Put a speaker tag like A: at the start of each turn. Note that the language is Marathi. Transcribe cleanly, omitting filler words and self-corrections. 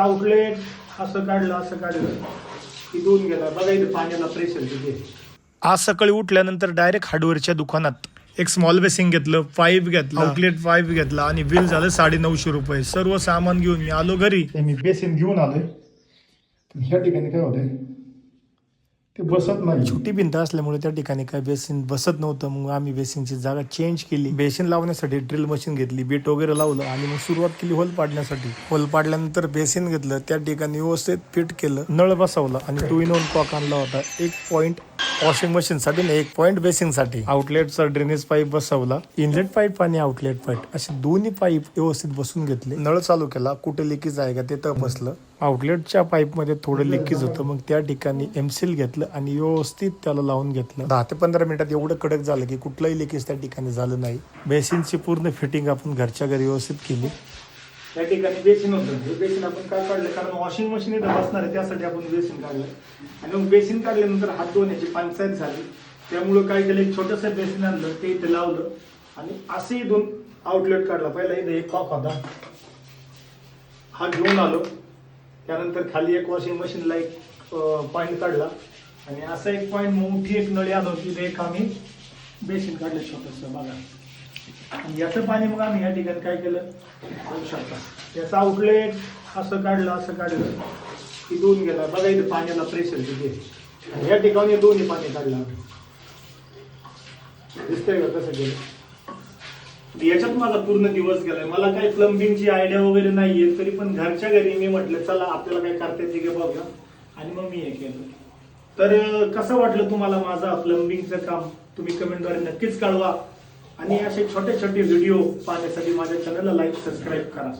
A: आउटलेट असं काढलं की दोन गेला बघा इथे पाण्याला प्रेशर किती. आज सकाळी उठल्यानंतर डायरेक्ट हार्डवेअरच्या दुकानात एक स्मॉल बेसिंग घेतलं, पाईप घेतला, आउटलेट पाईप घेतला आणि बिल झालं 950 रुपये. सर्व सामान घेऊन मी आलो घरी. मी बेसिन घेऊन आलोय. ह्या ठिकाणी काय होतंय ते बसत नाही, छोटी भिंत असल्यामुळे त्या ठिकाणी काय बेसिन बसत नव्हतं. मग आम्ही बेसिनची जागा चेंज केली. बेसिन लावण्यासाठी ड्रिल मशीन घेतली, बीट वगैरे लावलं आणि मग सुरुवात केली होल पाडण्यासाठी. होल पाडल्यानंतर बेसिन घेतलं, त्या ठिकाणी व्यवस्थित फिट केलं, नळ बसवला आणि 2-in-1 कॉक आणला होता. 1 पॉइंट वॉशिंग मशीन साठी आणि 1 पॉइंट बेसिंग साठी. आउटलेटचा ड्रेनेज पाईप बसवला, इनलेट पाईप आणि आउटलेट पाईप असे दोन्ही पाईप व्यवस्थित बसून घेतले. नळ चालू केला, कुठे लिकेज आहे का ते तपासलं. आउटलेटच्या पाईप मध्ये थोडं लिकेज होतं, मग त्या ठिकाणी एमसील घेतलं आणि व्यवस्थित त्याला लावून घेतलं. 10 ते 15 मिनिटात एवढं कडक झालं की कुठलाही लिकेज त्या ठिकाणी झालं नाही. बेसिनची पूर्ण फिटिंग आपण घरच्या घरी व्यवस्थित केली. त्या ठिकाणी बेसिन होतं, बेसिन आपण काय काढलं कारण वॉशिंग मशीन इथं बसणार आहे त्यासाठी आपण बेसिन काढलं. आणि मग बेसिन काढल्यानंतर हात धुण्याची पंचायत झाली, त्यामुळं काय केलं एक छोटंसं बेसिन आणलं, ते इथे लावलं आणि असे 2 आउटलेट काढला. पहिला इथे एक कॉक होता, हा घेऊन आलो. त्यानंतर खाली एक वॉशिंग मशीनला एक पॉईंट काढला आणि असा एक पॉईंट मोठी एक नळी आलो तिथे एक आम्ही बेसिन काढलं छोटंसं बघा. आणि याचं पाणी मग आम्ही या ठिकाणी काय केलं बघू शकता. याचं आउटलेट असं काढलं की दोन गेला बघा इथे पाण्याला प्रेशर किती. या ठिकाणी दोन्ही पाणी काढलं. दिसतंय का कसं केलं. याच्यात माझा पूर्ण दिवस गेलाय. मला काही प्लंबिंगची आयडिया वगैरे नाहीये, तरी पण घरच्या घरी मी म्हटलं चला आपल्याला काय करता येते का बघा आणि मग मी हे केलं. तर कसं वाटलं तुम्हाला माझा प्लंबिंगचं काम तुम्ही कमेंटद्वारे नक्कीच कळवा. आणि असे छोटे छोटे व्हिडिओ पाहण्यासाठी माझ्या चॅनलला लाईक सबस्क्राईब करा.